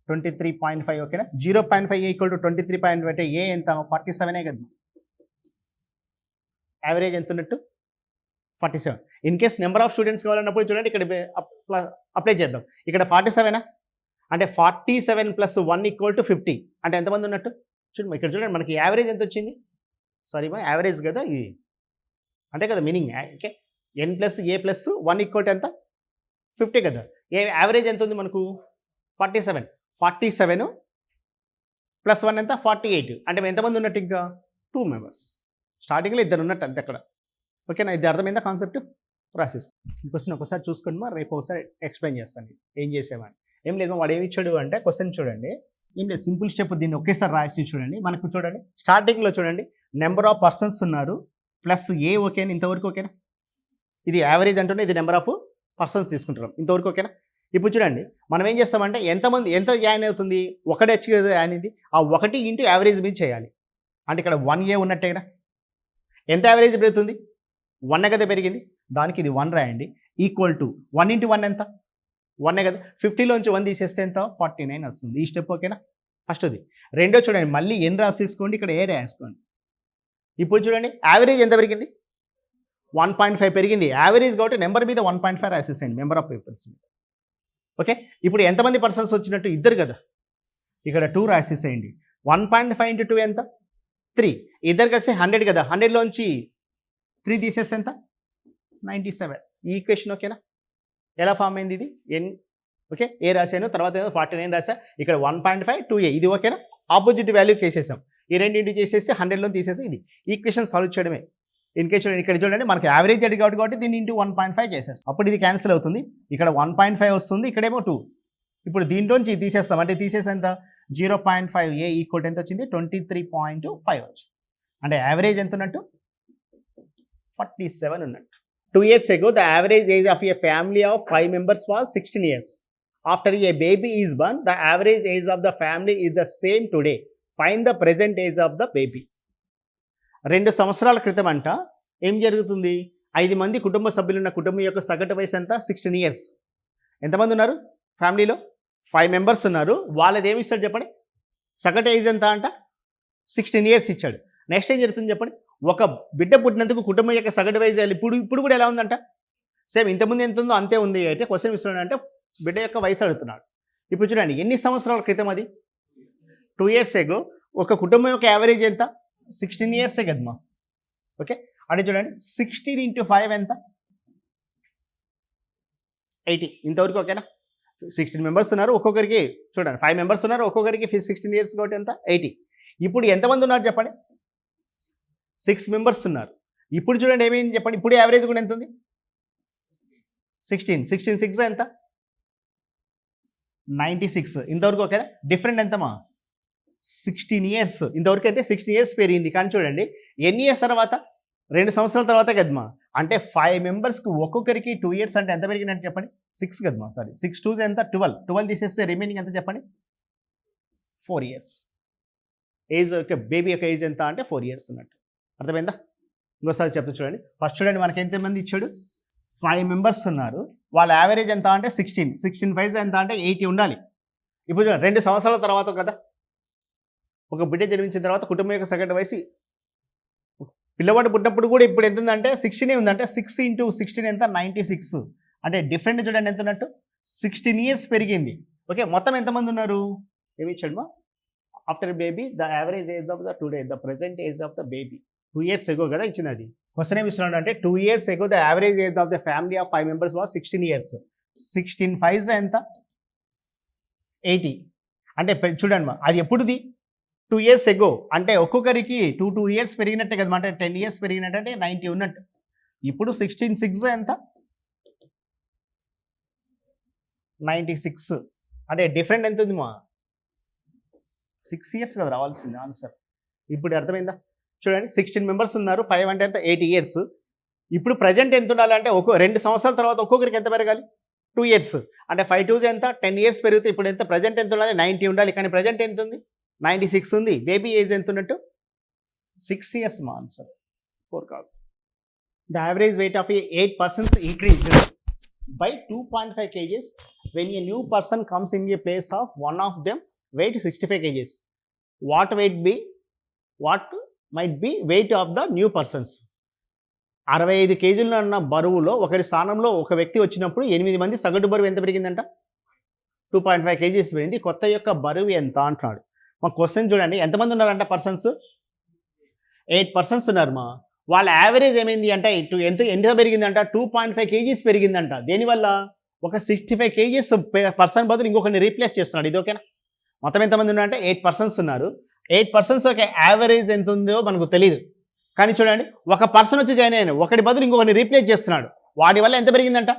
23.5. ఓకేనా? 0.5 ఈక్వల్ టు 23.5 అంటే ఏ ఎంత? 47 కదా. యావరేజ్ ఎంత ఉన్నట్టు? 47. In case number of students కావాలన్నప్పుడు చూడండి ఇక్కడ అప్లై చేద్దాం. ఇక్కడ 47 అంటే 47 ప్లస్ 1 ఈక్వల్ టు 50. అంటే ఎంతమంది ఉన్నట్టు? చూడండి ఇక్కడ చూడండి మనకి యావరేజ్ ఎంత వచ్చింది? సారీ మా యావరేజ్ కదా ఇది, అంతే కదా meaning. Okay, n plus A plus 1 equal to ఎంత? 50 కదా. ఏ యావరేజ్ ఎంత ఉంది మనకు? 47. 47 ప్లస్ 1 ఎంత? 48. అంటే ఎంతమంది ఉన్నట్టు? ఇంకా 2 మెంబర్స్. స్టార్టింగ్లో ఇద్దరు ఉన్నట్టు అంతే అక్కడ. ఓకేనా? ఇది అర్థమైందా కాన్సెప్ట్? ప్రాసెస్. ఈ క్వశ్చన్ ఒకసారి చూసుకోండి మా, రేపు ఒకసారి ఎక్స్ప్లెయిన్ చేస్తాను ఏం చేసేవాడిని. ఏం లేదు వాడు ఏమి ఇచ్చాడు అంటే క్వశ్చన్ చూడండి, ఏం లేదు సింపుల్ స్టెప్, దీన్ని ఒకేసారి రాసి చూడండి. మనకు చూడండి స్టార్టింగ్లో చూడండి నెంబర్ ఆఫ్ పర్సన్స్ ఉన్నారు ప్లస్ ఏ. ఓకేనా? ఇంతవరకు ఓకేనా? ఇది యావరేజ్ అంటున్నా, ఇది నెంబర్ ఆఫ్ పర్సన్స్ తీసుకుంటున్నాం ఇంతవరకు. ఓకేనా? ఇప్పుడు చూడండి మనం ఏం చేస్తామంటే ఎంతమంది ఎంత జాయిన్ అవుతుంది? ఒకటి వచ్చి కదా జాయిన్ అయింది, ఆ 1 ఇంటూ యావరేజ్ మీద చేయాలి. అంటే ఇక్కడ 1a ఉన్నట్టే కదా. ఎంత యావరేజ్ పెరుగుతుంది? 1 కదా పెరిగింది, దానికి ఇది 1 రాయండి. ఈక్వల్ టు 1 ఇంటూ 1 ఎంత? 1 కదా. 50లోంచి 1 తీసేస్తే ఎంత? 49 వస్తుంది. ఈ స్టెప్ ఓకేనా? ఫస్ట్ది. రెండో చూడండి మళ్ళీ n రాసేసుకోండి, ఇక్కడ ఏ రాసుకోండి. ఇప్పుడు చూడండి యావరేజ్ ఎంత పెరిగింది? 1.5 పెరిగింది. యావరేజ్ కాబట్టి నెంబర్ మీద 1.5 రాసేసేయండి, మెంబర్ ఆఫ్ పీపుల్స్ మీద. ఓకే, ఇప్పుడు ఎంతమంది పర్సన్స్ వచ్చినట్టు? ఇద్దరు కదా. ఇక్కడ 2 రాసేసేయండి. 1.5 ఇంటూ 2 ఎంత? 3. ఇద్దరు కలిసి 100 కదా. 100లోంచి 3 తీసేస్తే ఎంత? 97. ఈ ఈక్వేషన్ ఓకేనా? ఎలా ఫామ్ అయింది ఇది? n. ఓకే, ఏ రాశాను, తర్వాత 49 రాసా. ఇక్కడ 1.5 2a. ఇది ఓకేనా? ఆపోజిట్ వాల్యూకి వేసేసాం. ఈ రెండింటి చేసేసి 100లో తీసేసి ఇది ఈక్వేషన్ సాల్వ్ చేయడమే. ఇన్ కేస్ చూడండి ఇక్కడ చూడండి మనకి యావరేజ్ అడిగాడు కాబట్టి దీన్ని ఇంటూ 1.5 చేసేస్తాం. అప్పుడు ఇది క్యాన్సిల్ అవుతుంది. ఇక్కడ 1.5 వస్తుంది, ఇక్కడేమో 2. ఇప్పుడు దీంట్లోంచి తీసేస్తాం. అంటే తీసేసేంత 0.5 ఏ ఈక్వల్ ఎంత వచ్చింది? 23.5 వచ్చింది. అంటే యావరేజ్ ఎంత ఉన్నట్టు? 47 ఉన్నట్టు. 2 years ago, the average age of a family of 5 members was 16 years. After a baby is born, the average age of the family is the same today. Find the present age of the baby. 2 సంవత్సరాల క్రితం అంట ఏం జరుగుతుంది? 5 మంది కుటుంబ సభ్యులున్న కుటుంబం యొక్క సగటు వయసు ఎంత? 16 years. ఎంతమంది ఉన్నారు ఫ్యామిలీలో? 5 మెంబర్స్ ఉన్నారు. వాళ్ళది ఏమి ఇస్తాడు చెప్పండి? సగటు ఏజ్ ఎంత అంట? 16 years ఇచ్చాడు. నెక్స్ట్ ఏం జరుగుతుంది చెప్పండి? ఒక బిడ్డ పుట్టినందుకు కుటుంబం యొక్క సగటు వయసు ఇప్పుడు కూడా ఎలా ఉందంట? సేమ్ ఇంతకుముందు ఎంత ఉందో అంతే ఉంది. అయితే క్వశ్చన్ ఇస్తున్నాడు అంటే బిడ్డ యొక్క వయసు అడుగుతున్నాడు. ఇప్పుడు చూడండి ఎన్ని సంవత్సరాల క్రితం అది? 2 years ago. ఒక కుటుంబం యొక్క యావరేజ్ ఎంత? 16 years కదమ్మా. ఓకే, అంటే చూడండి 16 ఇంటూ 5 ఎంత? 80. ఇంతవరకు ఓకేనా? 16 మెంబర్స్ ఉన్నారు, ఒక్కొక్కరికి చూడండి 5 మెంబర్స్ ఉన్నారు, ఒక్కొక్కరికి 16 years కాబట్టి ఎంత? 80. ఇప్పుడు ఎంతమంది ఉన్నారు చెప్పండి? 6 మెంబర్స్ ఉన్నారు. ఇప్పుడు చూడండి ఏమైంది చెప్పండి? ఇప్పుడు యావరేజ్ కూడా ఎంత ఉంది? 16. 6 ఎంత? 96. ఇంతవరకు ఓకేనా? డిఫరెంట్ ఎంతమా? 16 years. ఇంతవరకు అయితే 16 years పెరిగింది. కానీ చూడండి ఎన్ని ఇయర్స్ తర్వాత? 2 సంవత్సరాల తర్వాత కదమ్మా. అంటే 5 మెంబర్స్కి ఒక్కొక్కరికి 2 years అంటే ఎంత పెరిగిందంటే చెప్పండి? 6 కదమ్మా. సారీ, 6 2 ఎంత? 12. 12 తీసేస్తే రిమైనింగ్ ఎంత చెప్పండి? 4 years. ఏజ్ యొక్క బేబీ యొక్క ఏజ్ ఎంత అంటే 4 years ఉన్నట్టు. అర్థమైందా? ఇంకోసారి చెప్తా చూడండి. ఫస్ట్ చూడండి మనకి ఎంతమంది ఇచ్చాడు, 5 members ఉన్నారు. వాళ్ళ యావరేజ్ ఎంత అంటే 16. 16 5 ఎంత అంటే 80 ఉండాలి. ఇప్పుడు చూడండి 2 సంవత్సరాల తర్వాత కదా, ఒక బిడ్డ జన్మించిన తర్వాత కుటుంబం యొక్క సగటు వయసు పిల్లవాడు పుట్టినప్పుడు కూడా ఇప్పుడు ఎంత ఉందంటే 16 ఉందంటే 6 into 16 ఎంత 96. అంటే డిఫరెంట్ చూడండి ఎంత ఉన్నట్టు 16 years పెరిగింది. ఓకే, మొత్తం ఎంతమంది ఉన్నారు ఏమి ఇచ్చాడు మా after baby the average age of the today the present age of the baby 2 years ago కదా ఇచ్చినది. క్వశ్చన్ ఏమి ఇస్తున్నాడు అంటే 2 years ago the average age of the family of 5 members was 16 years. 16 5 ఎంత 80. అంటే చూడండి మా అది ఎప్పుడుది 2 years ago అంటే ఒక్కొక్కరికి 2 years పెరిగినట్టే కదా, అంటే 10 years పెరిగినట్టే 90 ఉన్నట్టు. ఇప్పుడు 16 6 ఎంత 96. అంటే డిఫరెంట్ ఎంత ఉంది మా 6 years కదా రావాల్సింది ఆన్సర్. ఇప్పుడు అర్థమైందా? చూడండి 16 members ఉన్నారు, 5 అంటే ఎంత 80 years. ఇప్పుడు ప్రజెంట్ ఎంత ఉండాలంటే 2 సంవత్సరాల తర్వాత ఒక్కొక్కరికి ఎంత పెరగాలి 2 years. అంటే 5 2 ఎంత 10 years పెరిగితే ఇప్పుడు ఎంత ప్రజెంట్ ఎంత ఉండాలి 90 ఉండాలి. కానీ ప్రజెంట్ ఎంత ఉంది 96 ఉంది. బేబీ ఏజ్ ఎంత ఉన్నట్టు 6 years మా ఆన్సర్ 4 కాదు. The average weight of 8 persons increased by 2.5 kgs when a new person comes in a place of one of them weight 65 kgs. What might be weight of the new persons? 65 కేజీలు ఉన్న బరువులో ఒకరి స్థానంలో ఒక వ్యక్తి వచ్చినప్పుడు 8 మంది సగటు బరువు ఎంత పెరిగిందంట 2.5 kgs పెరిగింది. కొత్త యొక్క బరువు ఎంత అంటున్నాడు. మా క్వశ్చన్ చూడండి ఎంతమంది ఉన్నారంట పర్సన్స్ 8 persons ఉన్నారు మా. వాళ్ళ యావరేజ్ ఏమైంది అంటే ఎంత పెరిగిందంట 2.5 kgs పెరిగిందంట. దేనివల్ల ఒక 65 kgs పర్సన్ బదులు ఇంకొకరిని రీప్లేస్ చేస్తున్నాడు. ఇది ఓకేనా? మొత్తం ఎంతమంది ఉన్నారంటే 8 persons ఉన్నారు. 8 persons ఒక యావరేజ్ ఎంత ఉందో మనకు తెలియదు. కానీ చూడండి ఒక పర్సన్ వచ్చి జాయిన్ అయ్యాను, ఒకటి బదులు ఇంకొకరిని రీప్లేస్ చేస్తున్నాడు. వాడి వల్ల ఎంత పెరిగిందంట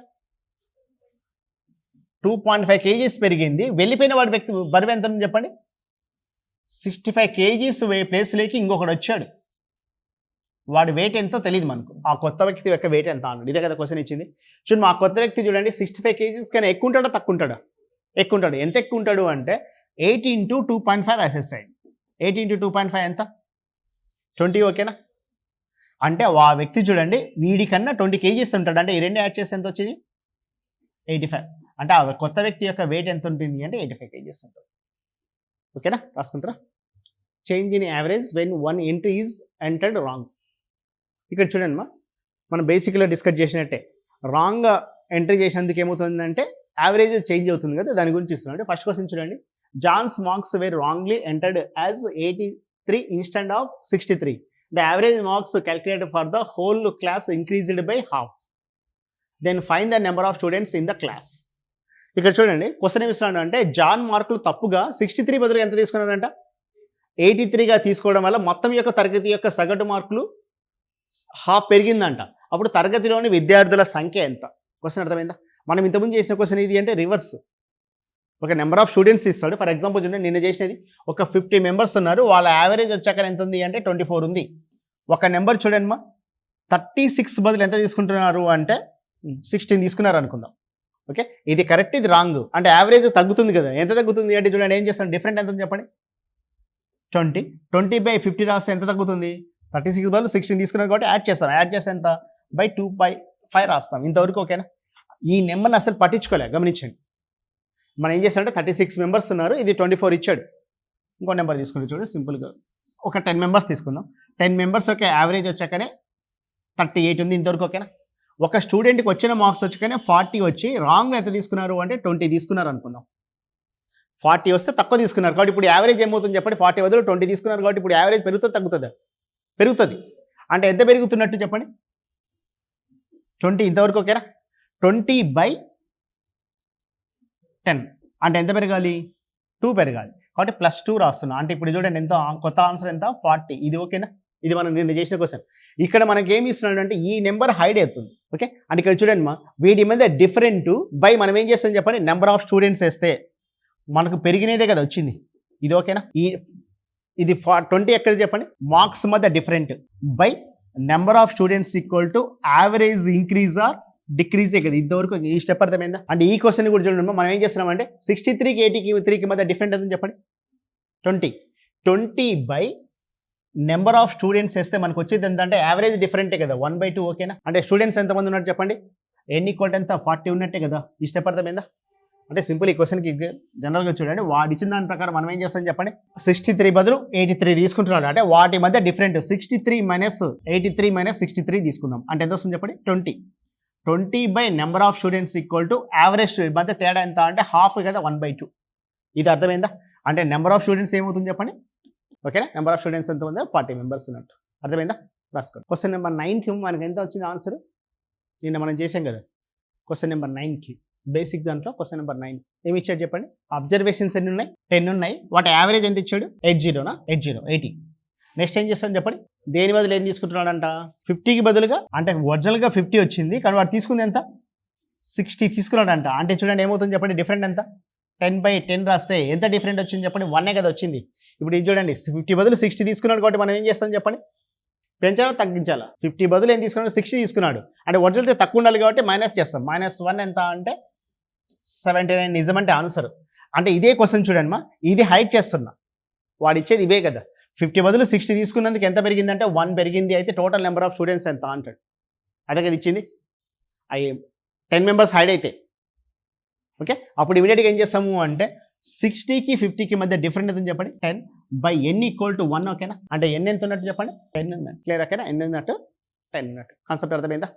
2.5 kgs పెరిగింది. వెళ్ళిపోయిన వాడి వ్యక్తి బరువు ఎంత ఉంది చెప్పండి 65 kgs ప్లేస్లోకి ఇంకొకటి వచ్చాడు. వాడి వెయిట్ ఎంతో తెలియదు మనకు. ఆ కొత్త వ్యక్తి యొక్క వెయిట్ ఎంత అన్నాడు. ఇదే కదా క్వశ్చన్ ఇచ్చింది. చూడండి మా కొత్త వ్యక్తి చూడండి 65 kgs కన్నా ఎక్కువ ఉంటాడా తక్కువ ఉంటాడా? ఎక్కువ ఉంటాడు. ఎంత ఎక్కువ ఉంటాడు అంటే 8 into 2.5 రాసేసాయి. 8 into 2.5 ఎంత 20. ఓకేనా? అంటే ఆ వ్యక్తి చూడండి వీడికన్నా 20 kgs ఉంటాడు. అంటే ఈ రెండు యాడ్ చేస్తే ఎంత వచ్చింది 85. అంటే ఆ కొత్త వ్యక్తి యొక్క వెయిట్ ఎంత ఉంటుంది అంటే 85 kgs ఉంటుంది. ఓకేనా? రాసుకుంటారా? Change in average when 1 entry is entered wrong. ఇక్కడ చూడండి మనం బేసిక్గా డిస్కస్ చేసినట్టే రాంగ్ ఎంట్రీ చేసినందుకు ఏమవుతుందంటే యావరేజ్ చేంజ్ అవుతుంది కదా, దాని గురించి ఇస్తున్నాడు. ఫస్ట్ క్వశ్చన్ చూడండి. John's marks were wrongly entered as 83 instead of 63. The average marks calculated for the whole class increased by half. Then find the number of students in the class. ఇక్కడ చూడండి question ఏమి ఇస్తున్నాడు అంటే John మార్కులు తప్పుగా 63 బదులు ఎంత తీసుకున్నాడంట 83గా తీసుకోవడం వల్ల మొత్తం యొక్క తరగతి యొక్క సగటు మార్కులు హాఫ్ పెరిగిందంట. అప్పుడు తరగతిలోని విద్యార్థుల సంఖ్య ఎంత? క్వశ్చన్ అర్థమైందా? మనం ఇంతకుముందు చేసిన క్వశ్చన్ ఇది అంటే రివర్స్. ఒక నెంబర్ ఆఫ్ స్టూడెంట్స్ ఇస్తాడు. ఫర్ ఎగ్జాంపుల్ చూడండి నిన్న చేసినది ఒక 50 members ఉన్నారు. వాళ్ళ యావరేజ్ వచ్చాక ఎంత ఉంది అంటే 24 ఉంది. ఒక నెంబర్ చూడండి 36 బదులు ఎంత తీసుకుంటున్నారు అంటే 16 తీసుకున్నారు అనుకుందాం. ఓకే, ఇది కరెక్ట్, ఇది రాంగ్. అంటే యావరేజ్ తగ్గుతుంది కదా. ఎంత తగ్గుతుంది అంటే చూడండి ఏం చేస్తాను, డిఫరెంట్ ఎంత ఉంది చెప్పండి 20 by 50 రాస్తే ఎంత తగ్గుతుంది 36 బదులు 16 తీసుకున్నారు కాబట్టి యాడ్ చేస్తాం. యాడ్ చేస్తే ఎంత by 2/5 రాస్తాం. ఇంతవరకు ఓకేనా? ఈ నెంబర్ని అసలు పట్టించుకోలే. గమనించండి మనం ఏం చేస్తామంటే 36 members ఉన్నారు, ఇది 24 ఇచ్చాడు. ఇంకో నెంబర్ తీసుకుంటే చూడండి సింపుల్గా ఒక 10 members తీసుకుందాం. 10 members ఒక యావరేజ్ వచ్చాకనే 38 ఉంది. ఇంతవరకు ఓకేనా? ఒక స్టూడెంట్కి వచ్చిన మార్క్స్ వచ్చాకనే 40 వచ్చి రాంగ్ ఎంత తీసుకున్నారు అంటే 20 తీసుకున్నారు అనుకుందాం. 40 వస్తే తక్కువ తీసుకున్నారు కాబట్టి ఇప్పుడు యావరేజ్ ఏమవుతుంది చెప్పండి 40 బదులు 20 తీసుకున్నారు కాబట్టి ఇప్పుడు యావరేజ్ పెరుగుతుంది తగ్గుతుందా? పెరుగుతుంది. అంటే ఎంత పెరుగుతున్నట్టు చెప్పండి 20. ఇంతవరకు ఓకేనా? 20/10 అంటే ఎంత పెరగాలి 2 పెరగాలి కాబట్టి +2 రాస్తున్నా. అంటే ఇప్పుడు చూడండి ఎంత కొత్త ఆన్సర్ ఎంత 40. ఇది ఓకేనా? ఇది మనం నిన్న చేసిన క్వశ్చన్. ఇక్కడ మనకి ఏమి ఇస్తున్నాడు అంటే ఈ నెంబర్ హైడ్ అవుతుంది. ఓకే, అంటే ఇక్కడ చూడండి వీడి మీద డిఫరెంట్ బై మనం ఏం చేస్తాం చెప్పండి నెంబర్ ఆఫ్ స్టూడెంట్స్ వేస్తే మనకు పెరిగినదే కదా వచ్చింది. ఇది ఓకేనా? ఇది 20 ఎక్కడ చెప్పండి మార్క్స్ మధ్య different by number of students equal to average increase or డిక్రీజే కదా. ఇంతవరకు ఈ స్టెప్ అర్థమైందా? అంటే ఈ క్వశ్చన్ కూడా చూడండి మనం ఏం చేస్తున్నామంటే 63కి 83కి మధ్య డిఫరెంట్ ఎంత చెప్పండి 20. 20 బై నెంబర్ ఆఫ్ స్టూడెంట్స్ వేస్తే మనకు వచ్చేది ఎంత అంటే యావరేజ్ డిఫరెంటే కదా 1/2 ఓకేనా. అంటే స్టూడెంట్స్ ఎంతమంది ఉన్నారు చెప్పండి, n ఈక్వల్ ఎంత 40 ఉన్నట్టే కదా. ఈ స్టెప్ అర్థమైందా. అంటే సింపుల్ ఈ క్వశ్చన్కి జనరల్గా చూడండి, వాడు ఇచ్చిన దాని ప్రకారం మనం ఏం చేస్తాం చెప్పండి, 63 బదులు 83 తీసుకుంటున్నాడు. అంటే వాటి మధ్య డిఫరెంట్ 63 మైనస్ 83 మైనస్ 63 తీసుకుందాం. అంటే ఎంత వస్తుంది చెప్పండి, 20 by number of students equal to average student మధ్య తేడా ఎంత అంటే హాఫ్ కదా 1/2. ఇది అర్థమైందా. అంటే నెంబర్ ఆఫ్ స్టూడెంట్స్ ఏమవుతుంది చెప్పండి, ఓకేనా. నెంబర్ ఆఫ్ స్టూడెంట్స్ ఎంత ఉందో 40 మెంబర్స్ ఉన్నట్టు. అర్థమైందా, రాసుకోండి. క్వశ్చన్ నెంబర్ 9కి మనకి ఎంత వచ్చింది ఆన్సర్, నిన్న మనం చేసాం కదా. క్వశ్చన్ నెంబర్ 9కి బేసిక్ దాంట్లో క్వశ్చన్ నెంబర్ 9 ఏమి ఇచ్చాడు చెప్పండి. అబ్జర్వేషన్స్ ఎన్ని ఉన్నాయి, 10 ఉన్నాయి. వాటి యావరేజ్ ఎంత ఇచ్చాడు, 80. నెక్స్ట్ ఏం చేస్తాను చెప్పండి, దేని బదులు ఏం తీసుకుంటున్నాడంట, 50కి బదులుగా, అంటే ఒరిజినల్గా 50 వచ్చింది కానీ వాడు తీసుకుంది ఎంత 60 తీసుకున్నాడంట. అంటే చూడండి ఏమవుతుంది చెప్పండి, డిఫరెంట్ ఎంత 10/10 రాస్తే ఎంత డిఫరెంట్ వచ్చింది చెప్పండి, 1 కదా వచ్చింది. ఇప్పుడు ఇది చూడండి, 50 బదులు 60 తీసుకున్నాడు కాబట్టి మనం ఏం చేస్తాం చెప్పండి, పెంచాలా తగ్గించాలా. 50 బదులు ఏం తీసుకున్నాడు, 60 తీసుకున్నాడు. అంటే ఒరిజినల్తో తక్కువ ఉండాలి కాబట్టి మైనస్ చేస్తాం. -1 ఎంత అంటే 79 నిజమంటే ఆన్సర్. అంటే ఇదే క్వశ్చన్ చూడండి మా, ఇది హైట్ చేస్తున్నా, వాడు ఇచ్చేది ఇవే కదా. 50 బదులు 60 తీసుకున్నందుకు ఎంత పెరిగిందంటే 1 పెరిగింది. అయితే టోటల్ నెంబర్ ఆఫ్ స్టూడెంట్స్ ఎంత అంటాడు, అదే కదా ఇచ్చింది. అవి 10 మెంబర్స్ హైడ్ అయితే ఓకే. అప్పుడు ఇమీడియట్గా ఏం చేస్తాము అంటే 60కి 50కి మధ్య డిఫరెంట్ ఎంత చెప్పండి, 10 బై n ఈక్వల్ టు 1 ఓకేనా. అంటే n ఎంత ఉన్నట్టు చెప్పండి, 10 ఉన్నట్టు. క్లియర్ ఓకేనా, n ఉన్నట్టు 10 ఉన్నట్టు. కాన్సెప్ట్ అర్థమైందా.